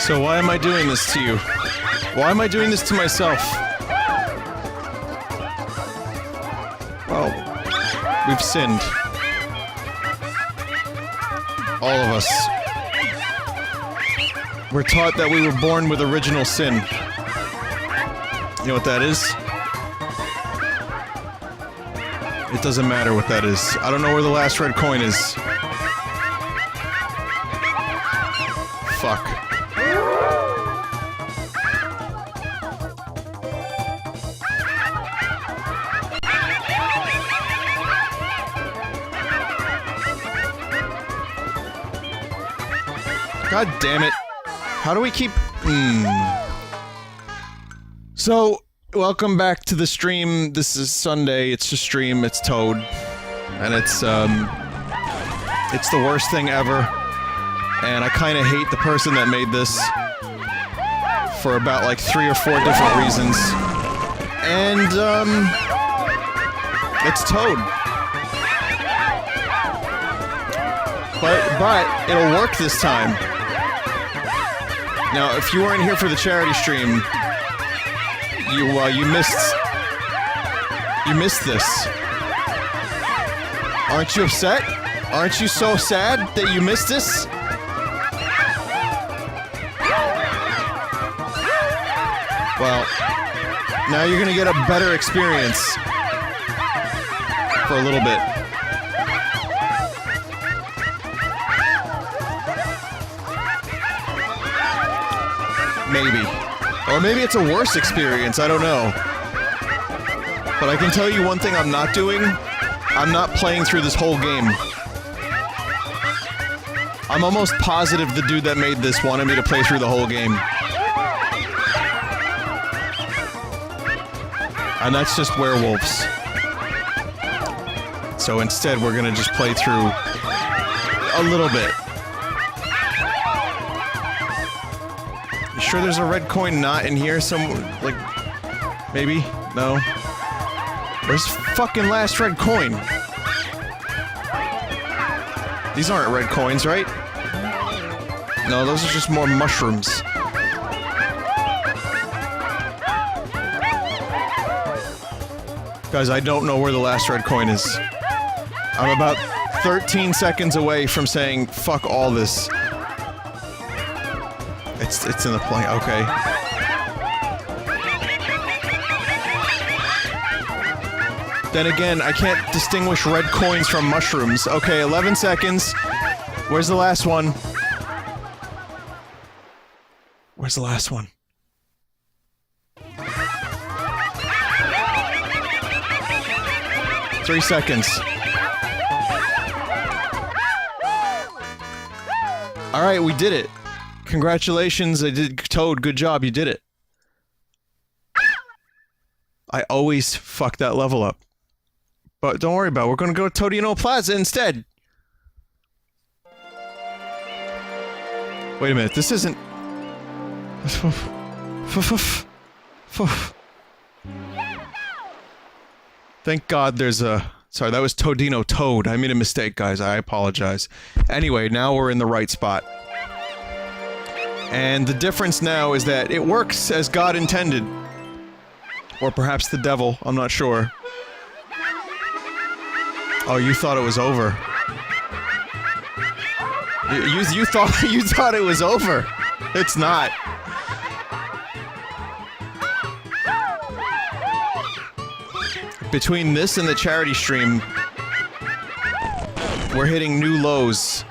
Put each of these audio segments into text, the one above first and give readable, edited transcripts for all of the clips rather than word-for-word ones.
So why am I doing this to you? Why am I doing this to myself? Well, we've sinned. All of us. We're taught that we were born with original sin. You know what that is? It doesn't matter what that is. I don't know where the last red coin is. Fuck. God damn it. How do we keep... So, welcome back to the stream. This is Sunday. It's a stream. It's Toad. And it's the worst thing ever. And I kind of hate the person that made this. For about, like, 3 or 4 different reasons. And, it's Toad. But, it'll work this time. Now, if you weren't here for the charity stream, you missed this. Aren't you upset? Aren't you so sad that you missed this? Well, now you're gonna get a better experience. For a little bit. Maybe. Or maybe it's a worse experience, I don't know. But I can tell you one thing I'm not doing. I'm not playing through this whole game. I'm almost positive the dude that made this wanted me to play through the whole game. And that's just werewolves. So instead, we're gonna just play through a little bit. You sure there's a red coin not in here somewhere? Like, maybe? No? Where's fucking last red coin? These aren't red coins, right? No, those are just more mushrooms. Guys, I don't know where the last red coin is. I'm about 13 seconds away from saying, fuck all this. It's in the plane, okay. Then again, I can't distinguish red coins from mushrooms. Okay, 11 seconds. Where's the last one? Where's the last one? Three seconds. Alright, we did it. Congratulations, I did. Toad, good job, you did it. I always fuck that level up. But don't worry about it, we're gonna go to Toadanco Plaza instead. Wait a minute, this isn't... Thank God there's a... Sorry, that was Toadanco Toad. I made a mistake, guys. I apologize. Anyway, now we're in the right spot. And the difference now is that it works as God intended. Or perhaps the devil, I'm not sure. Oh, you thought it was over. You thought it was over. It's not. Between this and the charity stream, we're hitting new lows.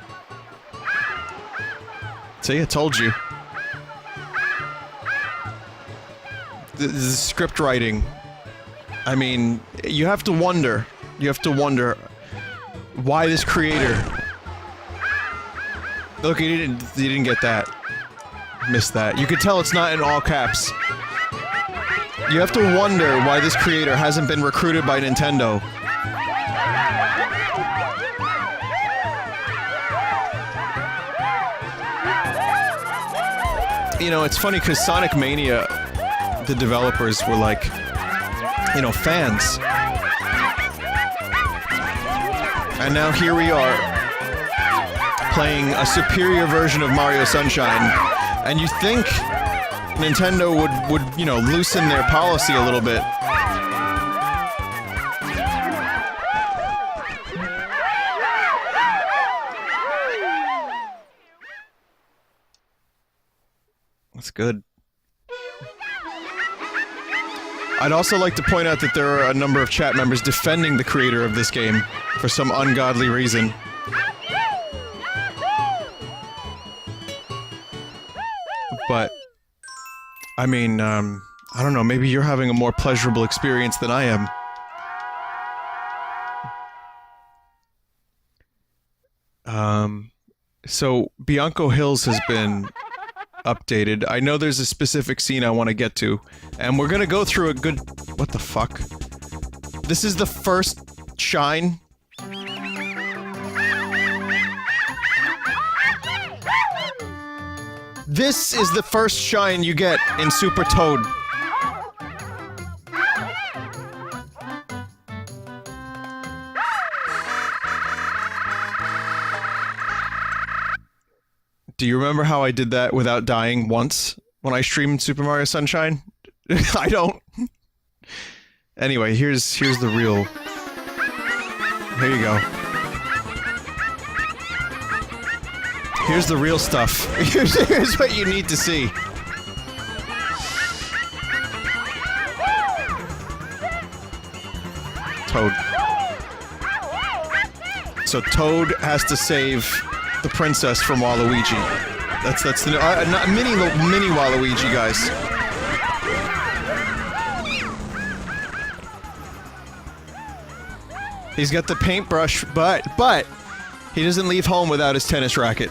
See, I told you. The script writing. I mean, you have to wonder. You have to wonder why this creator. Look, you didn't get that. Missed that. You could tell it's not in all caps. You have to wonder why this creator hasn't been recruited by Nintendo. You know, it's funny because Sonic Mania, the developers were like, you know, fans. And now here we are, playing a superior version of Mario Sunshine And you think Nintendo would, you know, loosen their policy a little bit. That's good. I'd also like to point out that there are a number of chat members defending the creator of this game for some ungodly reason. But, I mean, I don't know, maybe you're having a more pleasurable experience than I am. So, Bianco Hills has been updated. I know there's a specific scene I want to get to, and we're gonna go through a good... What the fuck? This is the first shine. This is the first shine you get in Super Toad. Do you remember how I did that without dying once when I streamed Super Mario Sunshine? I don't. Anyway, here's the real... Here you go. Here's the real stuff. Here's what you need to see. Toad. So Toad has to save the princess from Waluigi. That's the not mini Waluigi, guys. He's got the paintbrush, but he doesn't leave home without his tennis racket.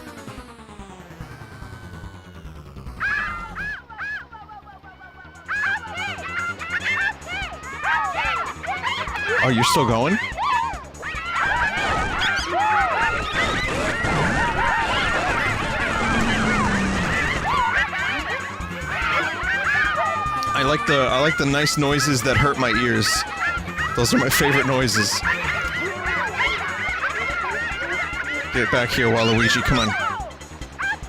Oh, you're still going? I like the nice noises that hurt my ears. Those are my favorite noises. Get back here, Waluigi, come on.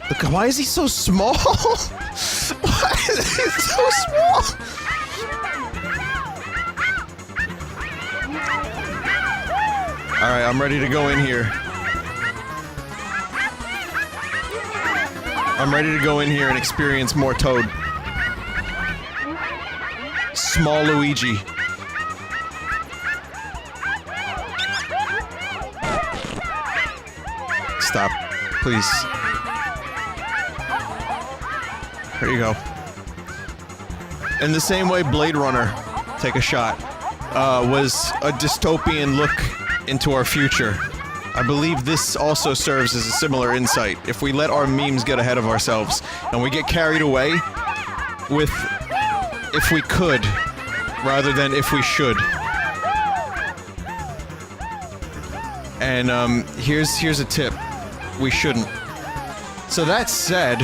Look, why is he so small? Why is he so small? Alright, I'm ready to go in here. I'm ready to go in here and experience more Toad. Small Luigi. Stop. Please. There you go. In the same way Blade Runner, take a shot, was a dystopian look into our future. I believe this also serves as a similar insight. If we let our memes get ahead of ourselves, and we get carried away with if we could, rather than if we should. And, here's a tip. We shouldn't. So that said...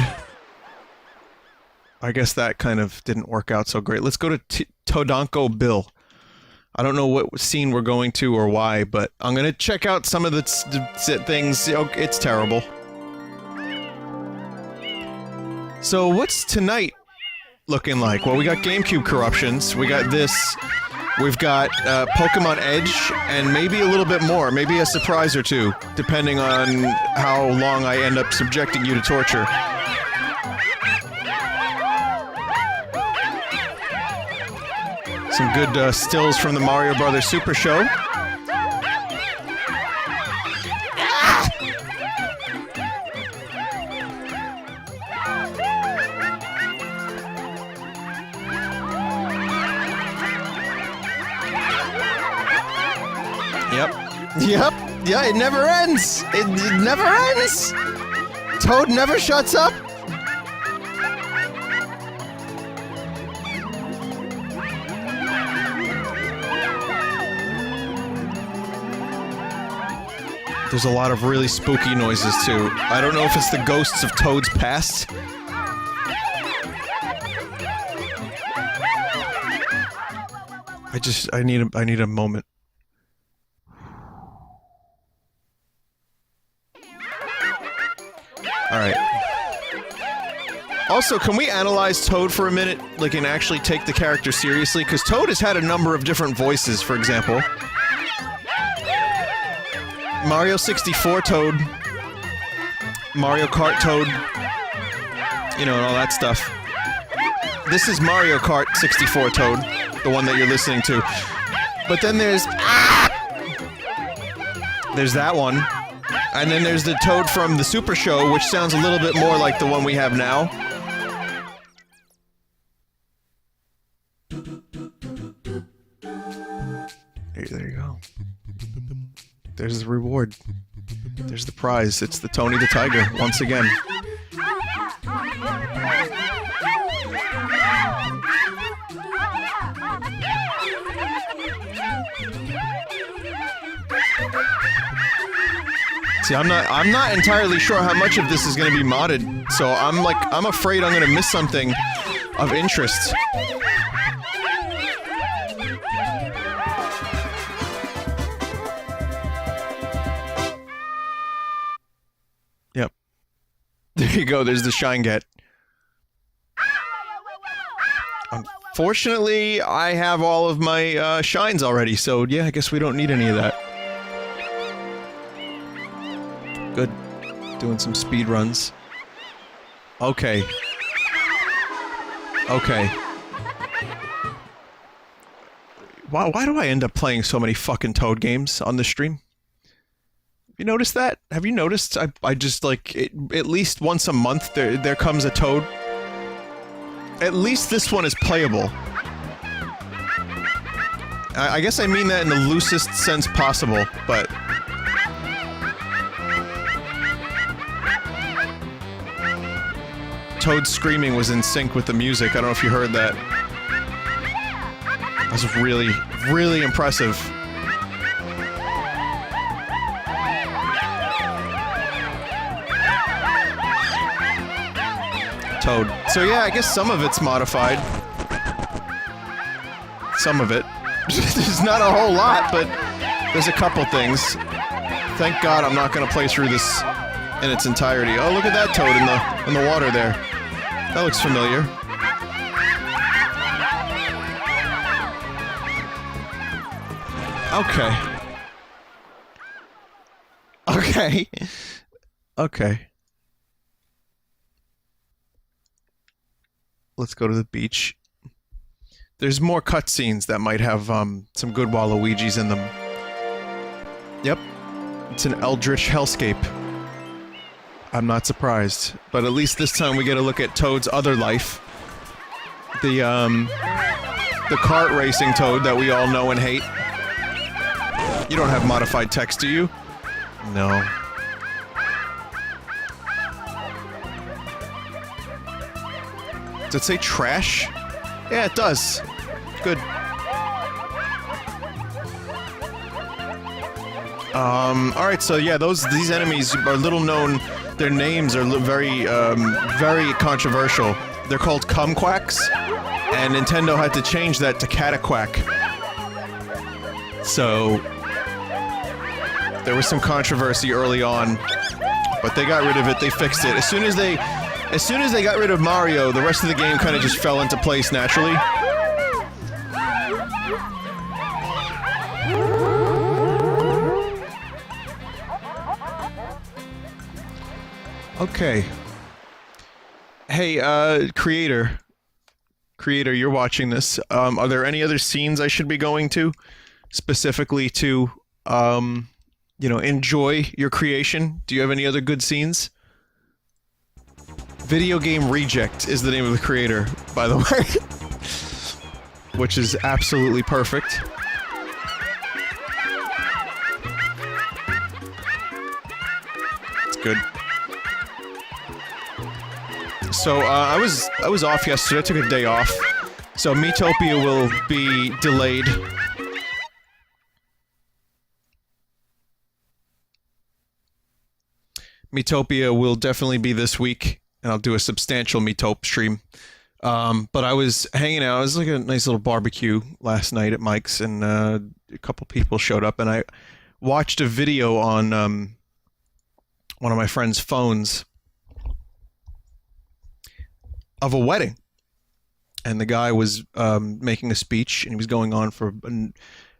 I guess that kind of didn't work out so great. Let's go to Toadanco Bill. I don't know what scene we're going to or why, but I'm gonna check out some of the things. It's terrible. So what's tonight looking like? Well, we got GameCube corruptions, we got this, we've got Pokemon Edge, and maybe a little bit more, maybe a surprise or two, depending on how long I end up subjecting you to torture. Some good stills from the Mario Brothers Super Show. Yep, yeah, it never ends! It never ends! Toad never shuts up! There's a lot of really spooky noises, too. I don't know if it's the ghosts of Toad's past. I need a moment. Alright. Also, can we analyze Toad for a minute? Like, and actually take the character seriously? Because Toad has had a number of different voices, for example. Mario 64 Toad. Mario Kart Toad. You know, and all that stuff. This is Mario Kart 64 Toad. The one that you're listening to. But then there's... There's that one. And then there's the Toad from the Super Show, which sounds a little bit more like the one we have now. There you go. There's the reward. There's the prize. It's the Tony the Tiger, once again. See, I'm not entirely sure how much of this is going to be modded, so I'm afraid I'm going to miss something of interest. Yep. There you go, there's the Shine Get. Unfortunately, I have all of my shines already, so yeah, I guess we don't need any of that. Good. Doing some speed runs. Okay. Okay. Why do I end up playing so many fucking Toad games on the stream? Have you noticed that? Have you noticed? I just, like, at least once a month there comes a Toad. At least this one is playable. I guess I mean that in the loosest sense possible, but... Toad's screaming was in sync with the music. I don't know if you heard that. That was really, really impressive. Toad. So yeah, I guess some of it's modified. Some of it. There's not a whole lot, but there's a couple things. Thank God I'm not gonna play through this in its entirety. Oh, look at that Toad in the water there. That looks familiar. Okay. Okay. Okay. Let's go to the beach. There's more cutscenes that might have, some good Waluigis in them. Yep. It's an eldritch hellscape. I'm not surprised. But at least this time we get a look at Toad's other life. The kart racing Toad that we all know and hate. You don't have modified text, do you? No. Does it say trash? Yeah, it does. Good. Alright, so yeah, these enemies are little known. Their names are very, very controversial. They're called Cumquacks, and Nintendo had to change that to Cataquack. So, there was some controversy early on, but they got rid of it, they fixed it. As soon as they got rid of Mario, the rest of the game kind of just fell into place naturally. Okay. Hey, Creator, you're watching this. Are there any other scenes I should be going to? Specifically to, you know, enjoy your creation? Do you have any other good scenes? Video Game Reject is the name of the creator, by the way. Which is absolutely perfect. It's good. So, I was off yesterday, I took a day off. So, Miitopia will be delayed. Miitopia will definitely be this week, and I'll do a substantial Miitop stream. But I was hanging out, it was like a nice little barbecue last night at Mike's, and a couple people showed up, and I watched a video on one of my friend's phones. of a wedding. And the guy was making a speech, and he was going on for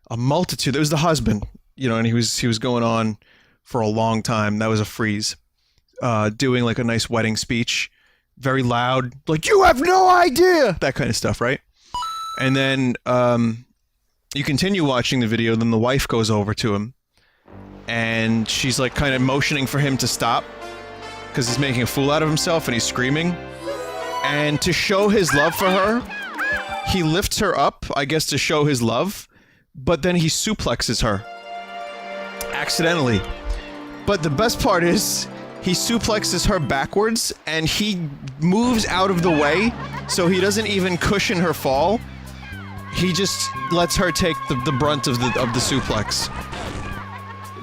a multitude. It was the husband, you know, and he was going on for a long time. That was a freeze. Doing like a nice wedding speech, very loud, like, you have no idea, that kind of stuff, right? And then you continue watching the video, then the wife goes over to him, and she's like kind of motioning for him to stop, because he's making a fool out of himself and he's screaming. And to show his love for her, he lifts her up, I guess to show his love, but then he suplexes her. Accidentally. But the best part is, he suplexes her backwards, and he moves out of the way, so he doesn't even cushion her fall. He just lets her take the brunt of the suplex.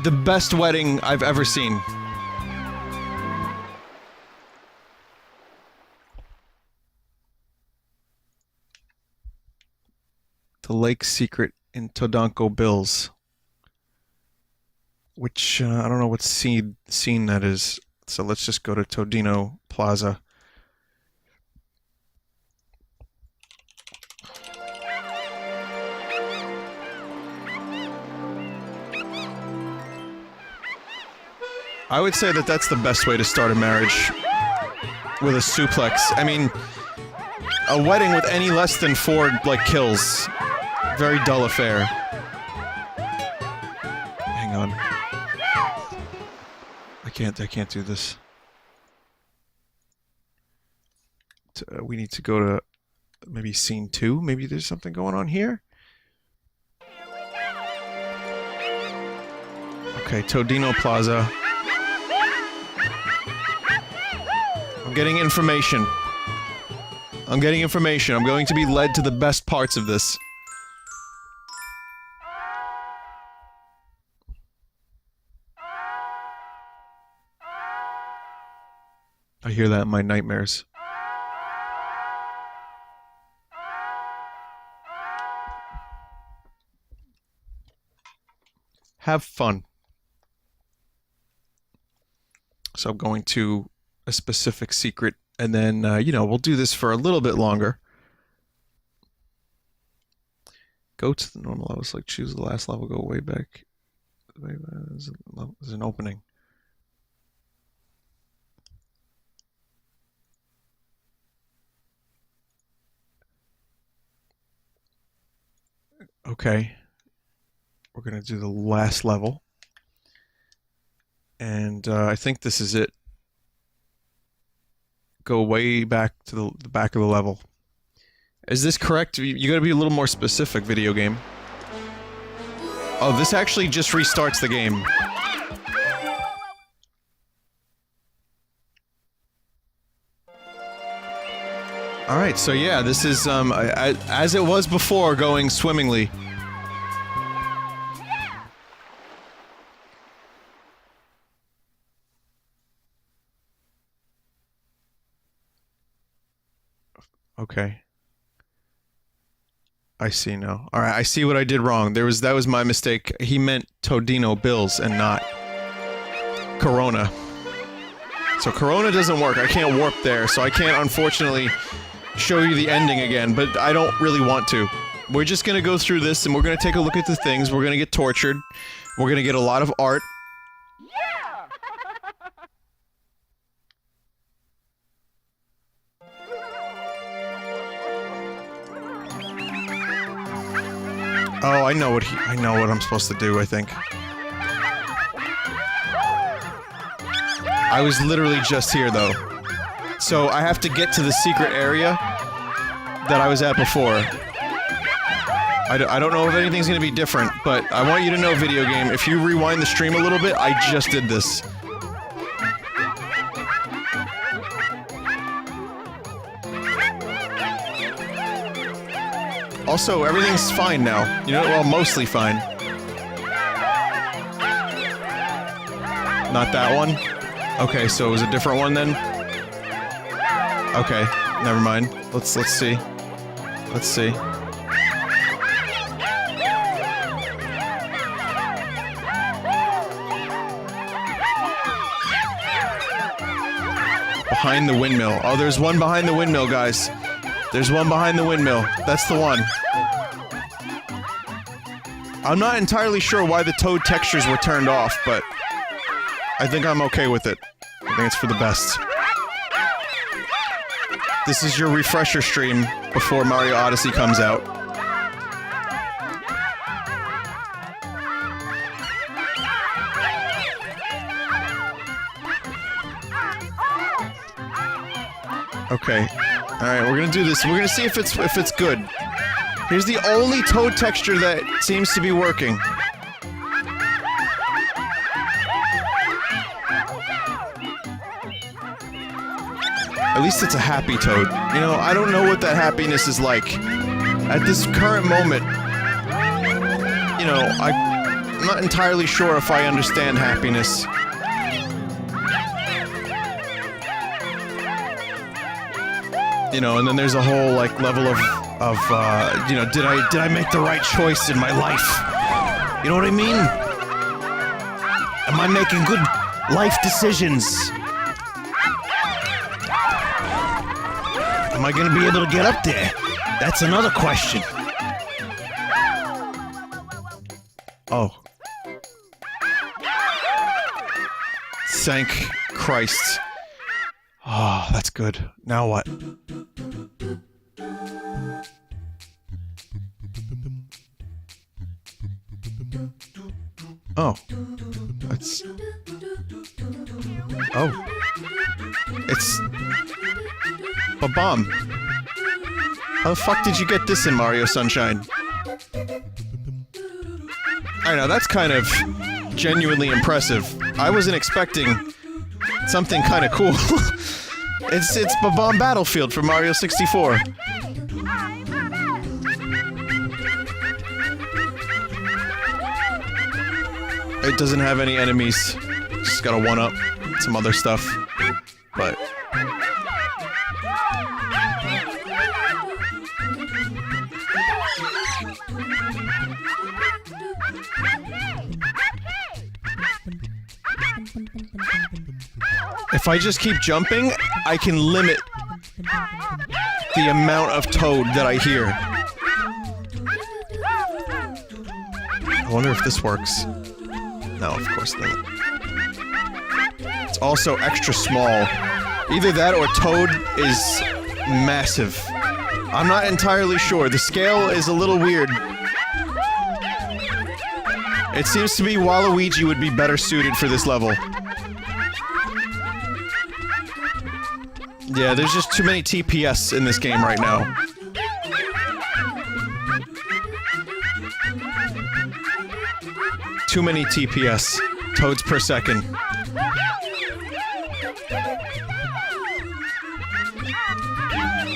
The best wedding I've ever seen. The Lake Secret in Toadanco Bills. Which, I don't know what scene that is. So let's just go to Todino Plaza. I would say that that's the best way to start a marriage. With a suplex. I mean, a wedding with any less than 4, like, kills. Very dull affair. Hang on. I can't do this. We need to go to maybe scene 2? Maybe there's something going on here? Okay, Todino Plaza. I'm getting information. I'm getting information. I'm going to be led to the best parts of this. I hear that in my nightmares. Have fun. So I'm going to a specific secret, and then, you know, we'll do this for a little bit longer. Go to the normal levels, like choose the last level, go way back. There's an opening. Okay. We're gonna do the last level. And I think this is it. Go way back to the back of the level. Is this correct? You gotta be a little more specific, video game. Oh, this actually just restarts the game. Alright, so yeah, this is, as it was before, going swimmingly. Okay. I see now. Alright, I see what I did wrong. That was my mistake. He meant Todino Bills and not Corona. So Corona doesn't work. I can't warp there, so I can't, unfortunately, show you the ending again, but I don't really want to. We're just gonna go through this, and we're gonna take a look at the things. We're gonna get tortured. We're gonna get a lot of art. Oh, I know what I'm supposed to do, I think. I was literally just here, though. So I have to get to the secret area that I was at before. I don't know if anything's gonna be different, but I want you to know, video game, if you rewind the stream a little bit, I just did this. Also, everything's fine now. You know, well, mostly fine. Not that one? Okay, so it was a different one then? Okay, never mind. Let's see. Let's see. Behind the windmill. Oh, there's one behind the windmill, guys. There's one behind the windmill. That's the one. I'm not entirely sure why the Toad textures were turned off, but I think I'm okay with it. I think it's for the best. This is your refresher stream before Mario Odyssey comes out. Okay. Alright, we're gonna do this. We're gonna see if it's good. Here's the only Toad texture that seems to be working. At least it's a happy Toad. You know, I don't know what that happiness is like. At this current moment, you know, I'm not entirely sure if I understand happiness. You know, and then there's a whole, like, level of you know, did I make the right choice in my life? You know what I mean? Am I making good life decisions? Am I gonna be able to get up there? That's another question. Oh. Thank Christ. Oh, that's good. Now what? Oh. That's... Oh. It's... a bomb. How the fuck did you get this in Mario Sunshine? I know, that's kind of genuinely impressive. I wasn't expecting something kind of cool. It's Bomb Battlefield from Mario 64. It doesn't have any enemies. Just got a one-up, some other stuff. But... if I just keep jumping, I can limit the amount of Toad that I hear. I wonder if this works. No, of course not. It's also extra small. Either that or Toad is massive. I'm not entirely sure. The scale is a little weird. It seems to be Waluigi would be better suited for this level. Yeah, there's just too many TPS in this game right now. Too many TPS. Toads per second.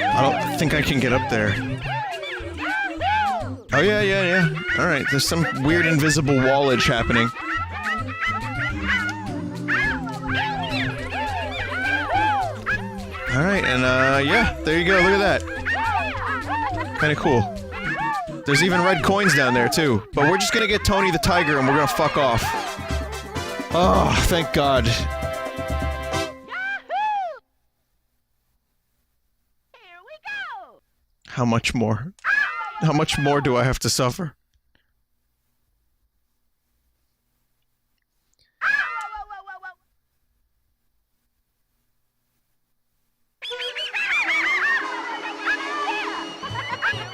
I don't think I can get up there. Oh yeah. Alright, there's some weird invisible wallage happening. Alright, and yeah, there you go, look at that. Kinda cool. There's even red coins down there, too. But we're just gonna get Tony the Tiger and we're gonna fuck off. Oh, thank God. Here we go. How much more? How much more do I have to suffer?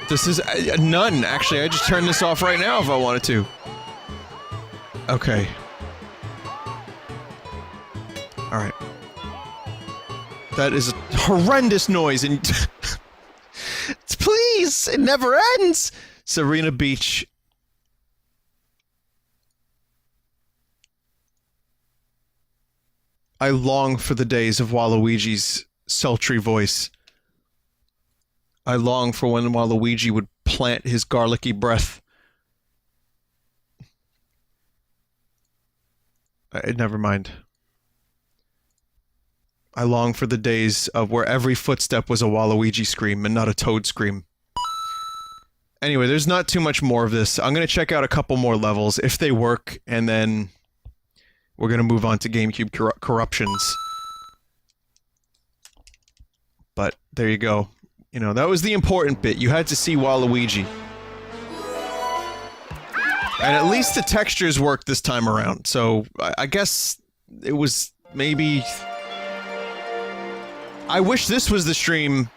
This is none, actually. I just turned this off right now if I wanted to. Okay. Alright. That is a horrendous noise and... Please! It never ends! Serena Beach. I long for the days of Waluigi's sultry voice. I long for when Waluigi would plant his garlicky breath. Never mind. I long for the days of where every footstep was a Waluigi scream and not a Toad scream. Anyway, there's not too much more of this. I'm gonna check out a couple more levels, if they work, and then we're gonna move on to GameCube corruptions. But there you go. You know, that was the important bit. You had to see Waluigi. And at least the textures worked this time around, so I guess it was maybe... I wish this was the stream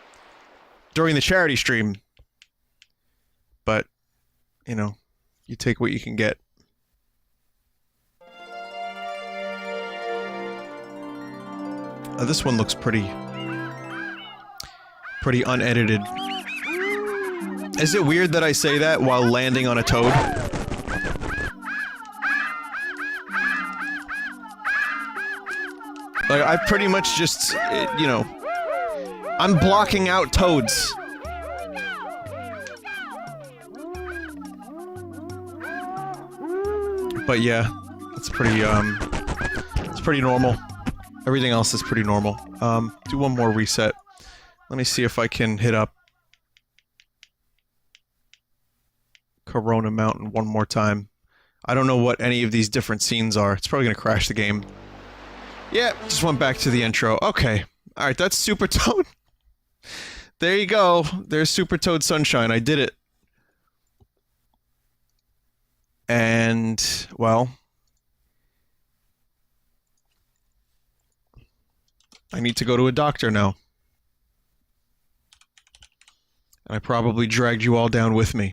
during the charity stream. But, you know, you take what you can get. This one looks pretty unedited. Is it weird that I say that while landing on a toad? Like, I pretty much just, you know, I'm blocking out toads. But yeah, it's pretty normal. Everything else is pretty normal. Do one more reset. Let me see if I can hit up Corona Mountain one more time. I don't know what any of these different scenes are. It's probably gonna crash the game. Yeah, just went back to the intro. Okay. Alright, that's Super Toad. There you go. There's Super Toad Sunshine. I did it. And, well... I need to go to a doctor now. And I probably dragged you all down with me.